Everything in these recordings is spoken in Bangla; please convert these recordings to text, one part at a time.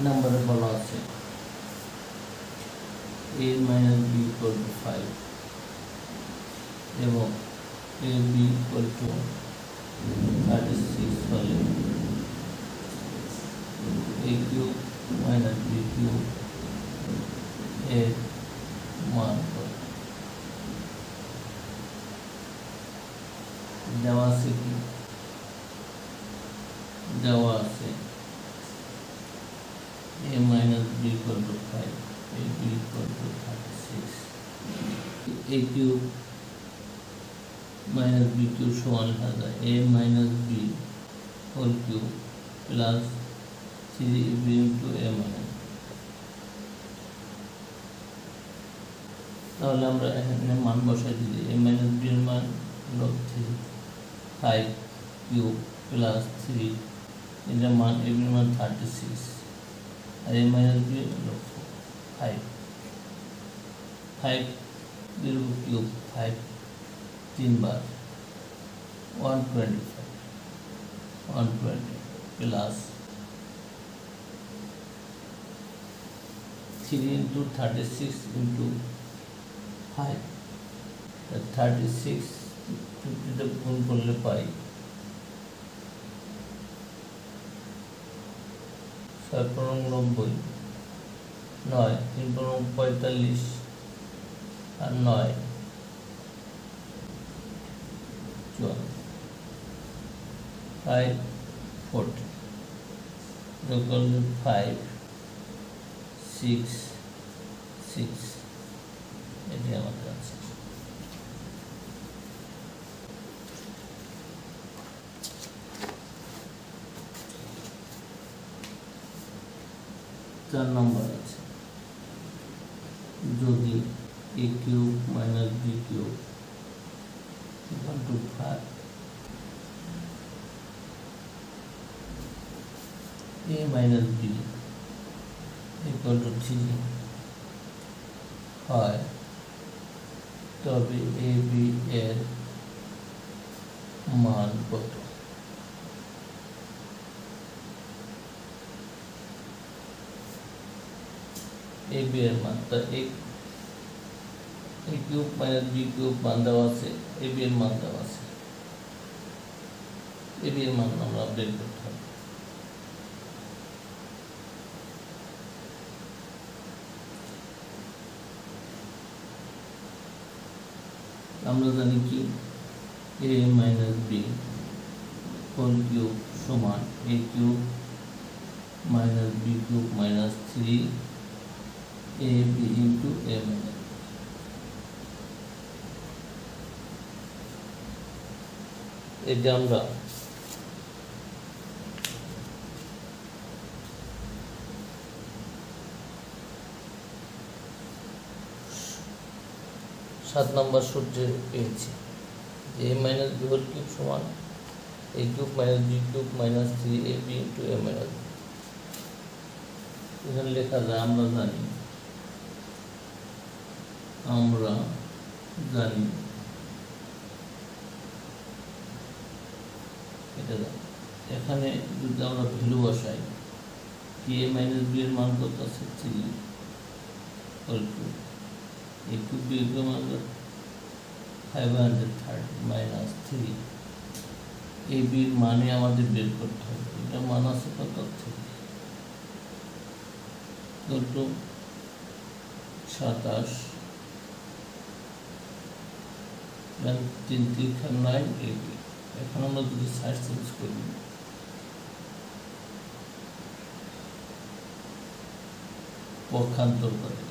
নম্বরে বলা আছে a minus b equal to 5 এবং a b equal to 36 হলে a cube minus b cube এর মান কত? দেওয়া আছে কি? দেওয়া আছে a minus b equal to 5, a b equal to 36, a cube minus b cube সমান লেখা যায় a minus b whole cube plus 3ab into a minus। তাহলে আমরা এখানে মান বসাই দিই a minus b এর মান হলো 5 কিউব প্লাস 3, এটার মান a এর মান 36 আর a minus b হলো 5 এর কিউব 5 3 বার 120 প্লাস 3 into 36 into 5, 36 50 গুণ করলে পাই 6×90, 9 3×45 আর 9 5 40 5 6 6 এটি আমাদের আছে। চার নম্বর আছে যদি a cube minus b cube equal to 5, a minus b equal to 3 হয় তবে a b এর মান কত? a b এর মান তা a cube minus b cube মান দেওয়া আছে, a b এর মান দেওয়া আছে, a b এর মান আমরা বের করতে হবে। আমরা জানি কি a minus b whole cube সমান a cube minus b cube minus 3ab into a minus। এটা আমরা সাত নম্বর সূত্রে পেয়েছি যে a minus b whole cube সমান a cube minus b cube minus 3ab into a minus। এখানে লেখা যায় আমরা জানি এটা এখানে যদি আমরা ভ্যালু বসাই কি a minus b এর মান কত আছে 3 whole cube, a cube b এর মান 530 minus 3, a b এর মানে আমাদের বের করতে হবে, এটা মান আছে কত 3 27 3 3 9 ab। এখন আমরা যদি সাইড চেঞ্জ করি পক্ষান্তর করে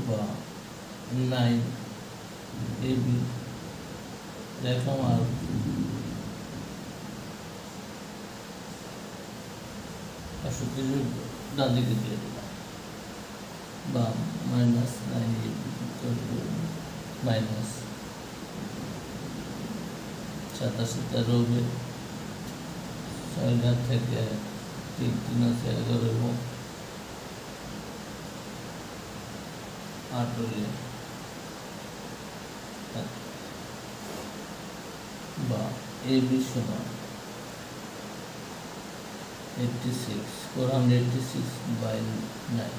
বা 9 ab দেখলাম আর ডান দিকে দিয়ে দিলাম বা মাইনাস 9 মাইনাস 87 13 6 থেকে 3 আছে 11 এবং 8 বা এ বি সমান 86 486/9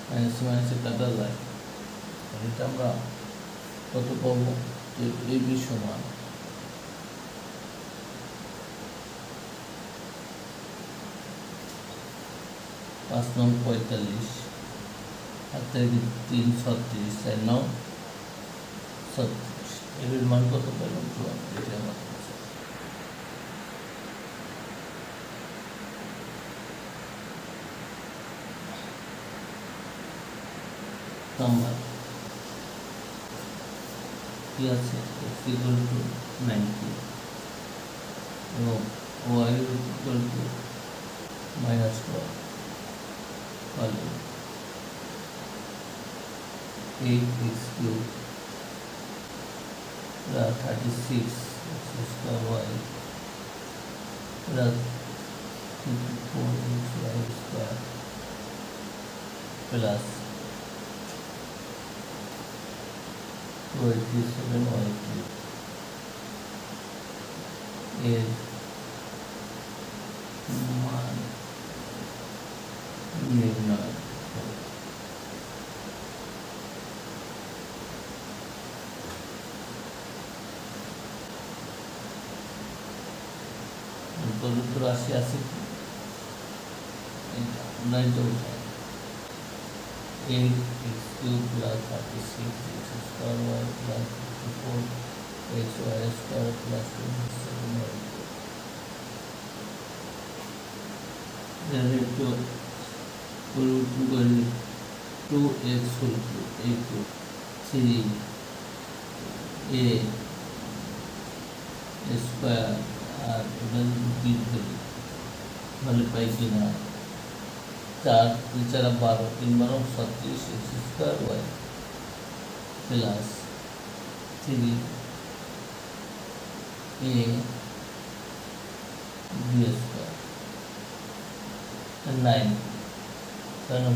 মাইনাস মাইনাসে কাটা যায়। এটা আমরা কত পাবো? এ বি সমান 5 নং 45 আর 3 36 4 নং 36 এর মান কত পেলাম? 54। এটা আমার নাম্বার কি আছে? x equal to 90 এবং y equal to -12 হলে 8x cube plus 36 x square y plus 54x y square plus 27y cube এর মান নির্ণয় করো। প্রদত্ত রাশি আছে কি? এটা উঠায় 8x cube plus 36 x square y plus 54 x y square plus 27y cube। একটু পরিবর্তন করে 2x whole cube equal 3a square আর এটা যদি বিট করি তাহলে পাই কিনা 4 3 4 12 3 12 36 x square y plus 3a b square 9 7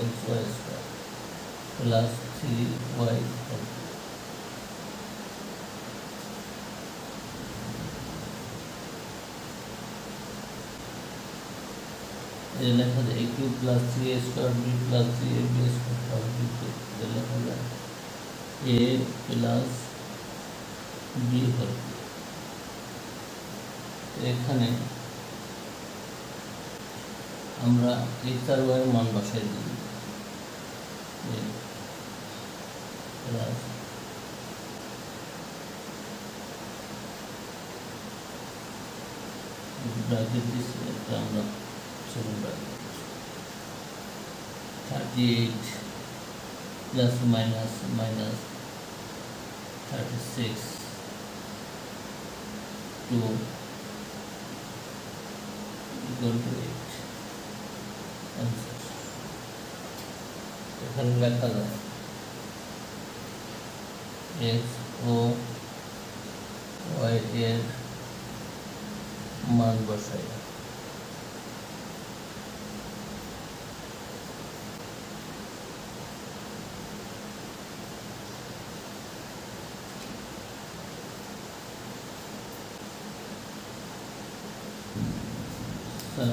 x y square plus 3y whole cube। ये लिखा जाए a cube plus 3a square b plus 3ab square और b cube ये लिखा जाए a plus b whole cube। এখানে আমরা x আর y এর মান বসাই দিই প্লাস ব্র্যাকেট দিচ্ছি এটা আমরা 38 plus minus 36 to equal to 8 answer। এখানে লেখা যায় x ও y এর মান বসাই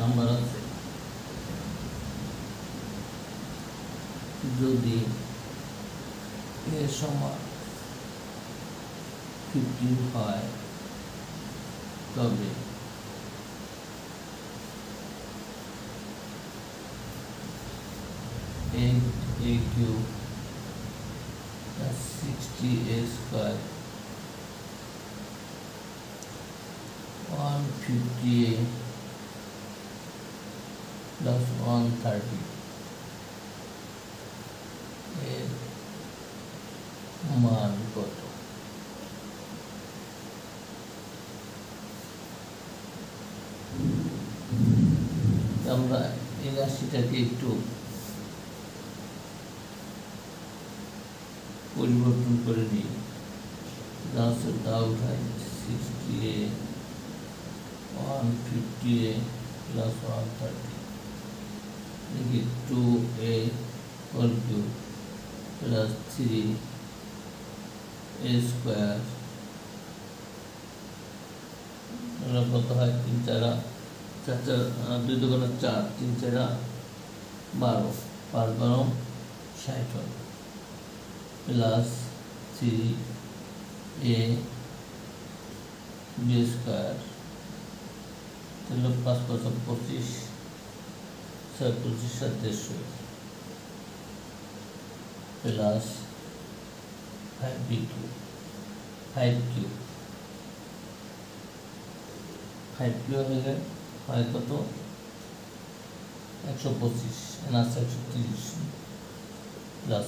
নাম্বার আছে যদি এ সমান 15 হয় তবে a cube plus 60a square 150a plus 130 এর মান কত? আমরা এই রাশিটাকে একটু পরিবর্তন করে নিই। তা উঠাই 60a 150a plus 130 দেখি 2a whole cube plus 3a square কত হয় 3 4 2 দুগুণে 4 3 4 12 5 12 60 হয় প্লাস 3a b স্কয়ার তাহলে 5 5 25 6 25 27 plus 5b cube 5 cube 5 cube হলে হয় কত 125 আছে 130 প্লাস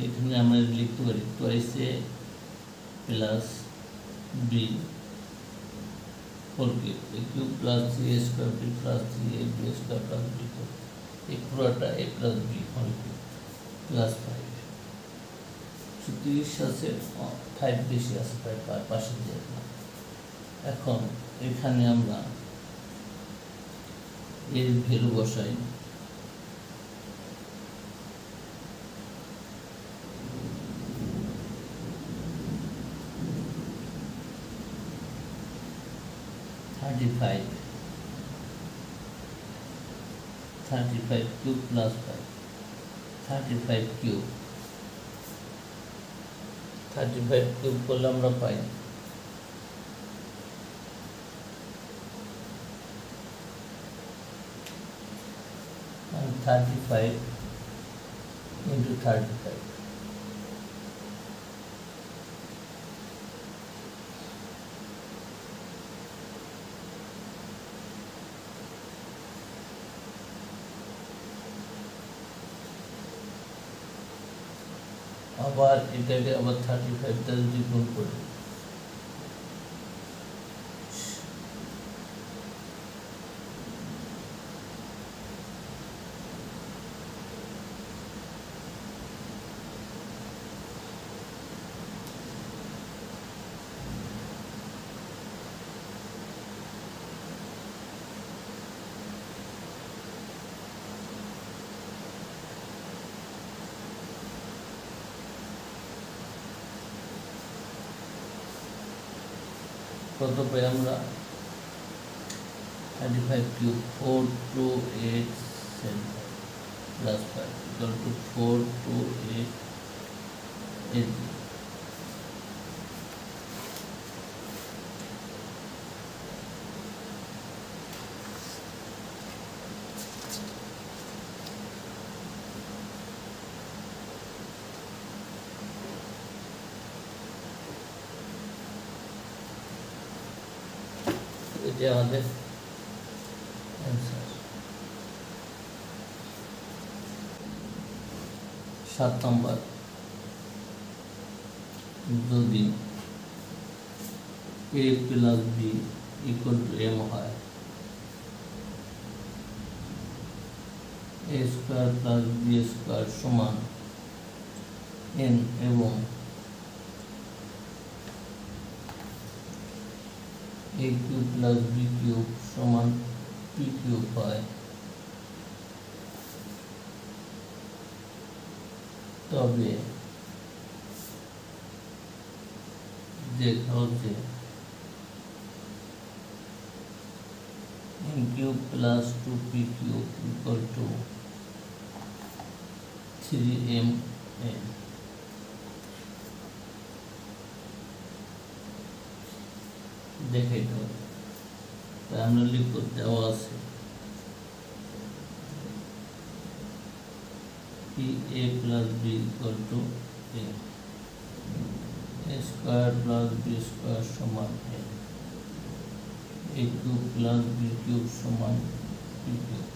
এখানে আমরা লিখতে পারি twice a plus b whole cube a cube plus 3a square b plus 3a b square plus b cube এই পুরোটা a plus b whole cube plus 5 30 আছে 5 বেশি আছে প্রায় পাশে দিয়ে এখন এখানে আমরা এর ভ্যালু বসাই $35 cube plus 5 35 cube 35 cube করলে আমরা পাই 35 into 35 আবার এটাকে আবার 35 টা যদি গুণ করি কত পাই আমরা 35 কিউব 4287 প্লাস 5 equal to 4288 এটা আমাদের অ্যান্সার 7 নম্বর যদি a plus b equal to m হয় a square plus b square সমান n এবং a cube plus b cube সমান p কিউব হয় তবে দেখাও যে m cube plus 2p cube equal to 3mn দেখাইতে হবে তাই আমরা লিখব দেওয়া আছে a plus b equal to a square plus b square সমান a cube plus b cube সমান b cube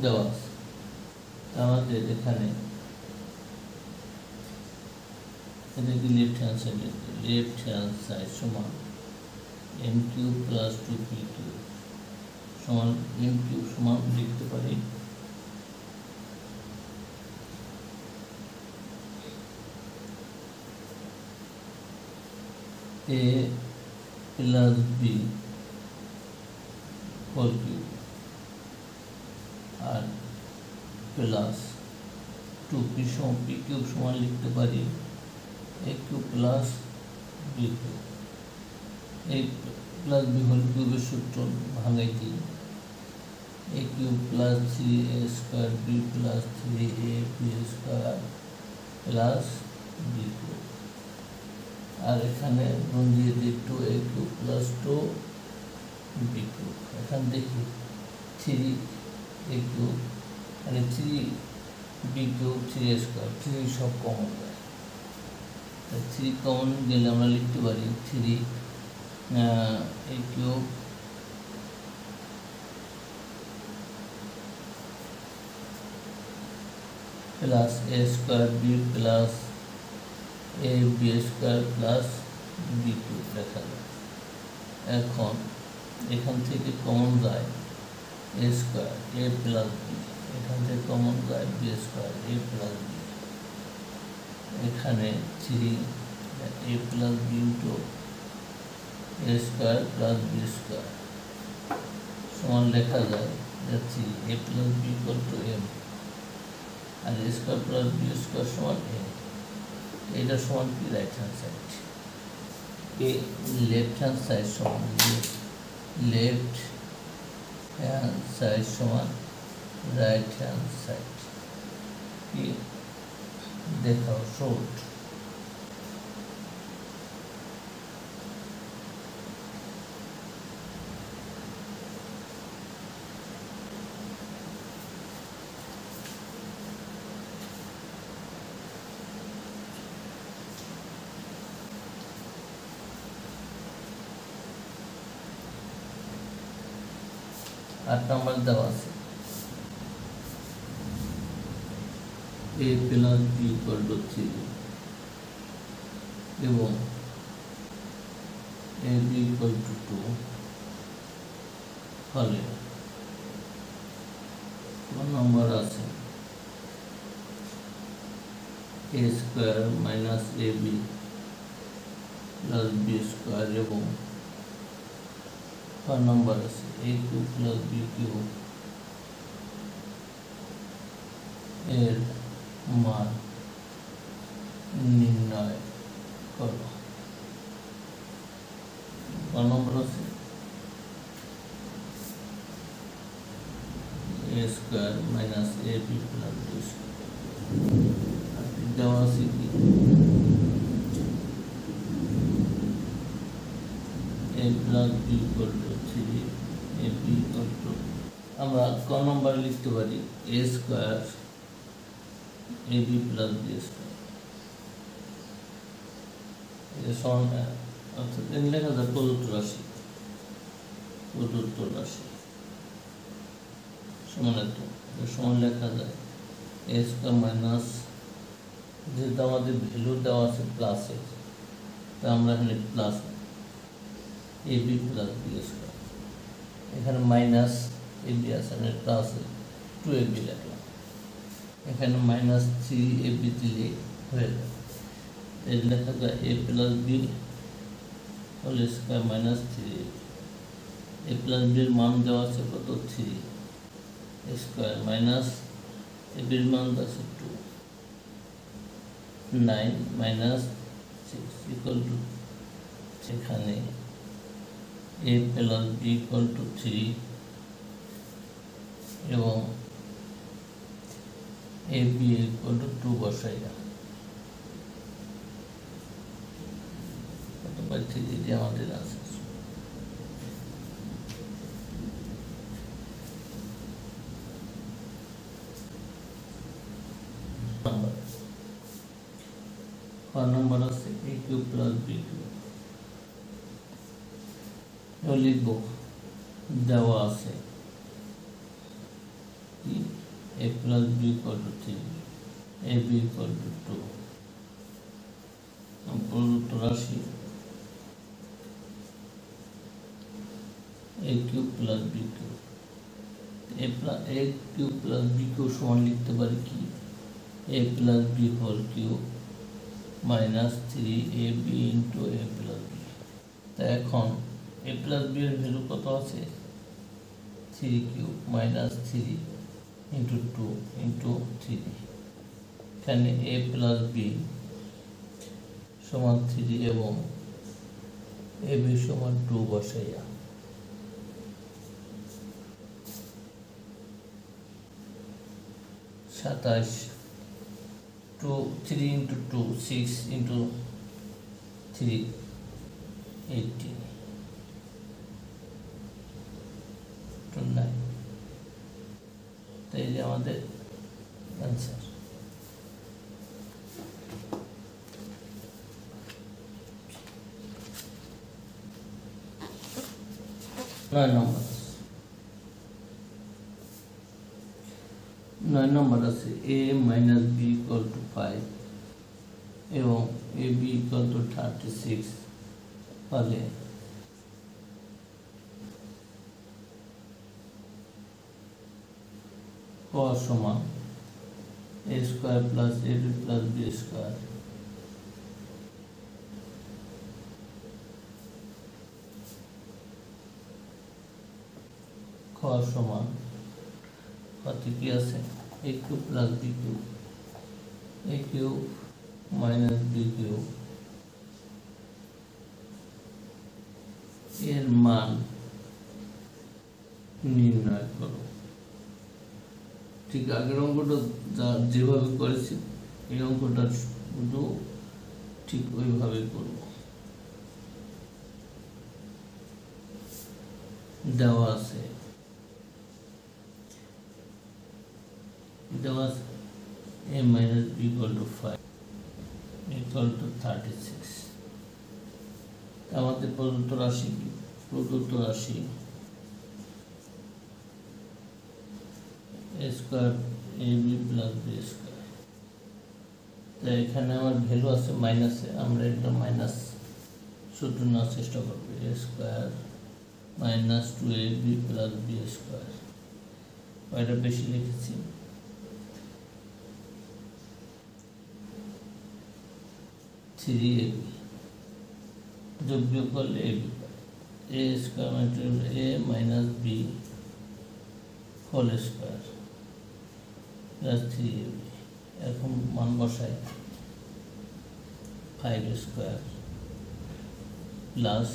দেওয়া আছে আমাদের এখানে এটাকে লেফট হ্যান্ড সাইড সমান m cube plus 2p cube সমান m কিউব সমান লিখতে পারি a plus b whole cube আর প্লাস টু পি সমান পি কিউব সমান লিখতে পারি a cube plus b cube. এই প্লাস বি হোল কিউবের সূত্র ভাঙাই দিই, a cube plus 3a square b plus 3ab square plus b cube. আর এখানে গুণ দিয়ে দিই 2a cube plus 2b cube. এখানে দেখি 3a কিউব মানে 3b কিউব 3a স্কোয়ার, 3 সব কমন যায়, 3 কমন গেলে আমরা লিখতে পারি 3a cube plus a square b plus ab square plus b cube লেখা যায়। এখন এখান থেকে কমন যায় a square a plus b, এখান থেকে কমন যায় b square a plus b. এখানে 3a plus b into a square plus b square সমান লেখা যায় যে 3a plus b equal to m, আর a square plus b square সমান m। এটা সমান কি right hand side, left hand side সমান লেফট হ্যান্ড সাইড সমান রাইট হ্যান্ড সাইড। কি দেখাও শর্ট। आठ नंबर देवा আছে a plus b equal to 3 এবং ab ইকুয়াল টু 2 হলে কোন নম্বর আছে a square minus ab plus b square এবং কোন নম্বর আছে a cube plus b cube এর মান নির্ণয় করো। কোন নম্বর আছে a square minus ab plus b square. আর দেওয়া আছে কি a plus b equal to 3 ab equal to আমরা ক নম্বর লিখতে পারি a square ab plus b square. এটা সমান অর্থাৎ এখানে লেখা যায় প্রদত্ত রাশি সমান তো সমান লেখা যায় a স্কয়ার মাইনাস, যেহেতু আমাদের ভ্যালু দেওয়া আছে প্লাসে, তা আমরা এখানে plus ab plus b square, এখানে মাইনাস ab আছে মানে প্লাস 2ab লিখলাম, এখানে মাইনাস 3ab দিলে হয়ে যায়। এই লেখা যায় a plus b whole square minus 3ab। a plus b এর মান দেওয়া আছে কত 3 স্কয়ার মাইনাস ab এর মান আছে 2 9 মাইনাস 6 ইকুয়াল টু, সেখানে a plus b equal to 3 এবং ab ইকুয়াল টু 2 বসাই না কত পাচ্ছি যে আমাদের আছে। নম্বর আছে a cube plus b cube লিখব, দেওয়া আছে a plus b equal to 3 ab equal to 2 প্রদত্ত রাশি a cube plus b cube. a cube plus b cube সমান লিখতে পারি কি a plus b whole cube minus 3ab into a plus b। তা এখন a প্লাস b এর ভ্যালু কত আছে 3 কিউব মাইনাস 3 ইন্টু 2 ইন্টু 3 এখানে a প্লাস বি সমান 3 এবং ab সমান 2 বসাইয়া 27 3 into 2 6 into 3 18 to 9 তাই যে আমাদের आंसर 9 নম্বর আছে a minus b equal to 5 এবং ab equal to 36 হলে ক সমান a square plus ab plus b square খ সমান কত কি আছে a cube plus b cube a cube minus b cube এর মান নির্ণয় করো। ঠিক আগের অঙ্কটা যেভাবে করেছি এই অঙ্কটা শুধু ঠিক ওইভাবে করব। দেওয়া আছে a minus b equal to 5 equal to 36 আমাদের প্রদত্ত রাশি কি প্রদত্ত রাশি a square ab plus b square তো এখানে আমার ভ্যালু আছে মাইনাসে আমরা এটা মাইনাস শুধু নেওয়ার চেষ্টা করব a square minus 2ab plus b square এটা বেশি লিখেছি 3ab যোগ বিয়োগ করলে ab a square a minus b whole square plus 3ab এখন মান বসাই 5 square plus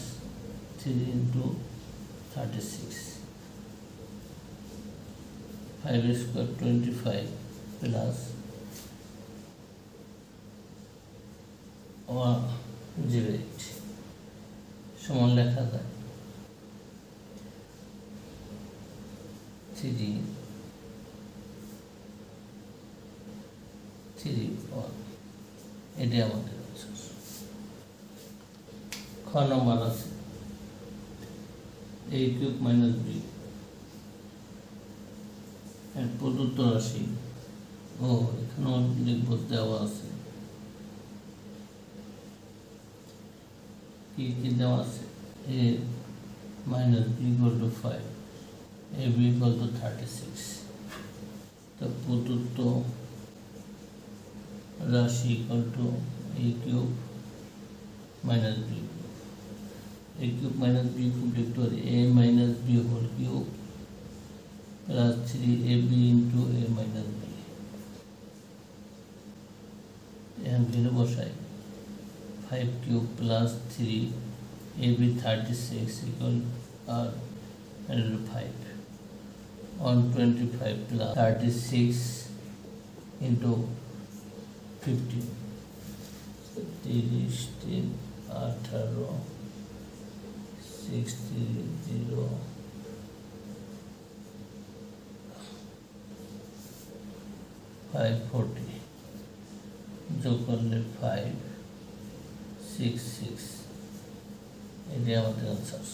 3 into 36 5 square 25 plus 108 সমান লেখা যায় 3 এটাই আমাদের খ নম্বর আছে a কিউব মাইনাস b এর প্রদত্ত রাশি ও এখানে লিখব দেওয়া আছে কি দেওয়া আছে a minus b equal to 5 ab equal to 36 তো প্রদত্ত রাশি equal to a cube minus b a cube minus b cube লিখতে পারি a minus b whole cube plus 3ab into a minus b এখন ভ্যালু বসাই 5 cube plus 3 ab 36 equal r 5 125 plus 36 into 15 30 18 60 540 যোগ করলে 5 6 6 এটাই আমাদের আনসার।